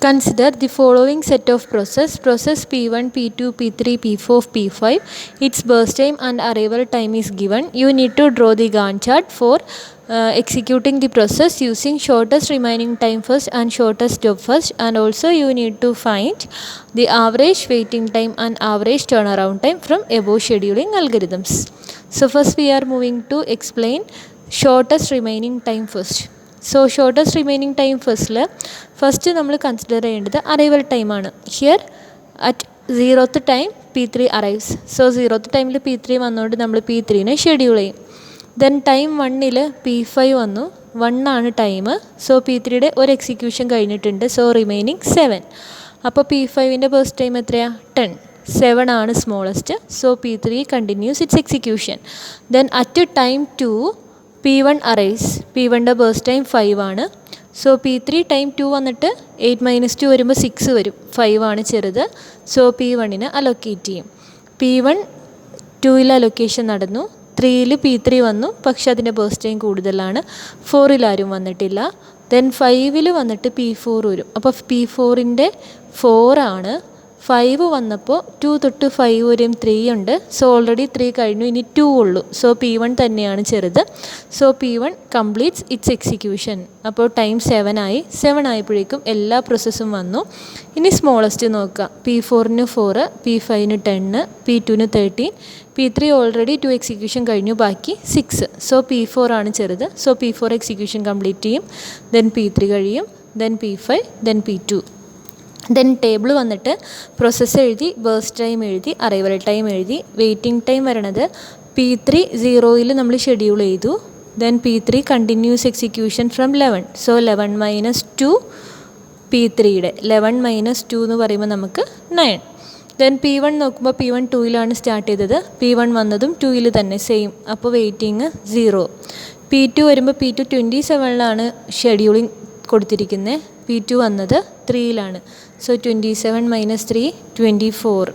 Consider the following set of process P1, P2, P3, P4, P5. Its burst time and arrival time is given. You need to draw the Gantt chart for executing the process using shortest remaining time first and shortest job first, and also you need to find the average waiting time and average turnaround time from above scheduling algorithms. So first we are moving to explain shortest remaining time first. So shortest remaining time first നമ്മൾ consider ചെയ്യേണ്ടത് arrival ടൈമാണ്. Here at 0th time P3 arrives. So 0th ടൈമിൽ P3 വന്നുകൊണ്ട് നമ്മൾ P3നെ schedule ചെയ്യും. Then time 1ൽ P5 വന്നു, 1 ആണ് ടൈം. സോ P3യുടെ ഒരു എക്സിക്യൂഷൻ കഴിഞ്ഞിട്ടുണ്ട്. So remaining 7. അപ്പോൾ P5ൻ്റെ ബേസ്റ്റ് ടൈം എത്രയാണ്? 10. 7 ആണ് smallest. So P3 continues its execution. Then at time 2 P1 arrives. P1ൻ്റെ ബേസ്റ്റ് ടൈം 5 ആണ്. സോ P3 ടൈം 2 വന്നിട്ട് 8 - 2 വരുമ്പോൾ 6 വരും. 5 ആണ് ചെറുത്. സോ P1ന് അലൊക്കേറ്റ് ചെയ്യും. P1 2ൽ അലൊക്കേഷൻ നടന്നു. 3ൽ P3 വന്നു, പക്ഷെ അതിൻ്റെ ബേസ്റ്റ് ടൈം കൂടുതലാണ്. 4ൽ ആരും വന്നിട്ടില്ല. ദെൻ 5ൽ വന്നിട്ട് P4 വരും. അപ്പോൾ P4ൻ്റെ 4 ആണ്. 5 വന്നപ്പോൾ 2 തൊട്ട് 5 വരെയും 3 ഉണ്ട്. സോ ഓൾറെഡി 3 കഴിഞ്ഞു, ഇനി 2 ഉള്ളൂ. സോ P1 തന്നെയാണ് ചെറുത്. So P1 completes it's execution. അപ്പോൾ ടൈം 7 ആയി. 7 ആയപ്പോഴേക്കും എല്ലാ പ്രോസസ്സും വന്നു. ഇനി സ്മോളസ്റ്റ് നോക്കുക. P4ന് 4, P5ന് 10, P2ന് 13, P3 ഓൾറെഡി 2 എക്സിക്യൂഷൻ കഴിഞ്ഞു, ബാക്കി 6. സോ P4 ആണ് ചെറുത്. സോ P4 എക്സിക്യൂഷൻ കംപ്ലീറ്റ് ചെയ്യും. ദെൻ P3 കഴിയും. Then P5, then P2. Then table വന്നിട്ട് പ്രോസസ്സ് എഴുതി, ബേസ്റ്റ് ടൈം എഴുതി, അറൈവൽ ടൈം എഴുതി. വെയിറ്റിംഗ് ടൈം വരണത് P3 0ൽ നമ്മൾ ഷെഡ്യൂൾ ചെയ്തു. Then P3 continuous execution from 11. So 11 - 2 P3യുടെ 11 - 2 എന്ന് പറയുമ്പോൾ നമുക്ക് 9. ദെൻ P1 നോക്കുമ്പോൾ P1 2ലാണ് സ്റ്റാർട്ട് ചെയ്തത്. P1 വന്നതും 2ൽ തന്നെ സെയിം. അപ്പോൾ വെയിറ്റിംഗ് 0. P2 വരുമ്പോൾ P2 27ലാണ് ഷെഡ്യൂളിംഗ് കൊടുത്തിരിക്കുന്നത്. P2 വന്നത് 3ലാണ്. സോ 27 - 3 24.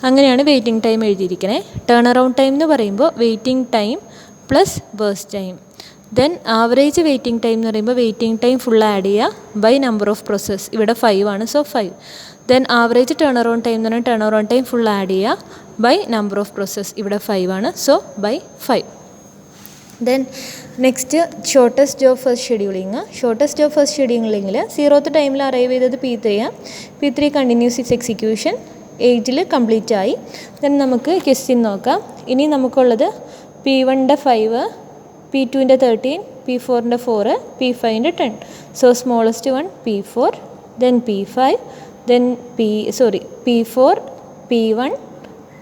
അങ്ങനെയാണ് വെയിറ്റിംഗ് ടൈം എഴുതിയിരിക്കുന്നത്. ടേൺ അറൗണ്ട് ടൈം എന്ന് പറയുമ്പോൾ waiting time plus burst time. Then average waiting time എന്ന് പറയുമ്പോൾ വെയിറ്റിംഗ് ടൈം ഫുൾ ആഡ് ചെയ്യുക ബൈ നമ്പർ ഓഫ് പ്രോസസ്. ഇവിടെ 5 ആണ്. So 5. Then average turn around time എന്ന് പറഞ്ഞാൽ turn around time full add ചെയ്യുക ബൈ നമ്പർ ഓഫ് പ്രോസസ്. ഇവിടെ 5 ആണ്. So by 5. Then next shortest job first scheduling. Shortest job first ഷെഡ്യൂളിങ്ങിൽ 0th ടൈമിൽ arrive ചെയ്തത് P3 ആണ്. P3 കണ്ടിന്യൂസ് ഇറ്റ്സ് എക്സിക്യൂഷൻ 8ൽ complete ആയി. ദെൻ നമുക്ക് ക്വസ്റ്റ്യൻ നോക്കാം. ഇനി നമുക്കുള്ളത് P1ൻ്റെ 5, P2ൻ്റെ 13, P4ൻ്റെ 4, P5ൻ്റെ 10. So smallest one P4, then P5, then P4, P1,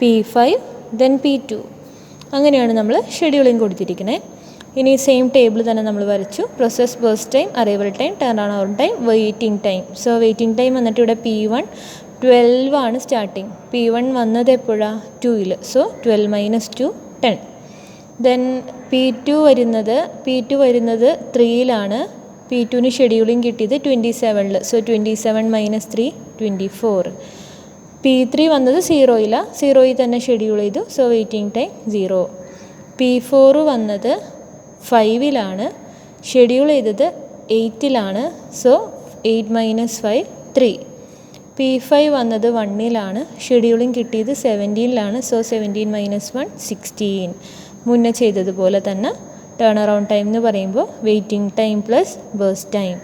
P5, then P2. അങ്ങനെയാണ് നമ്മൾ ഷെഡ്യൂളിങ് കൊടുത്തിരിക്കുന്നത്. ഇനി സെയിം ടേബിൾ തന്നെ നമ്മൾ വരച്ചു. Process, burst time, arrival time, turn around time, waiting time. So waiting time വന്നിട്ട് ഇവിടെ P1 12 ആണ് സ്റ്റാർട്ടിങ്. P1 വന്നത് എപ്പോഴാണ്? 2ൽ. സോ 12 - 2 10. ദെൻ P2 വരുന്നത് 3ലാണ്. P2ന് ഷെഡ്യൂളിങ് കിട്ടിയത് 27ൽ. സോ 27 - 3 24. P3 വന്നത് 0ൽ. 0ൽ തന്നെ ഷെഡ്യൂൾ ചെയ്തു. So waiting time 0. P4 വന്നത് 5ലാണ്. ഷെഡ്യൂൾ ചെയ്തത് 8ലാണ്. സോ 8 - 5 3. P5 വന്നത് 1ലാണ്. ഷെഡ്യൂളിങ് കിട്ടിയത് 17ലാണ്. സോ 17 - 1 16. മുന്നേ ചെയ്തതുപോലെ തന്നെ ടേൺ അറൗണ്ട് ടൈം എന്ന് പറയുമ്പോൾ waiting time plus burst time.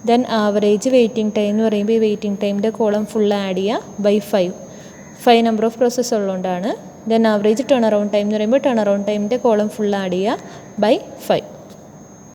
Then average waiting time എന്ന് പറയുമ്പോൾ ഈ വെയിറ്റിംഗ് ടൈമിൻ്റെ കോളം ഫുൾ ആഡ് ചെയ്യുക ബൈ 5 നമ്പർ ഓഫ് പ്രോസസ്സ് ഉള്ളതുകൊണ്ടാണ്. Then average turn around time എന്ന് പറയുമ്പോൾ ടേൺ അറൗണ്ട് ടൈമിൻ്റെ കോളം ഫുൾ ആഡ് ചെയ്യുക ബൈ 5.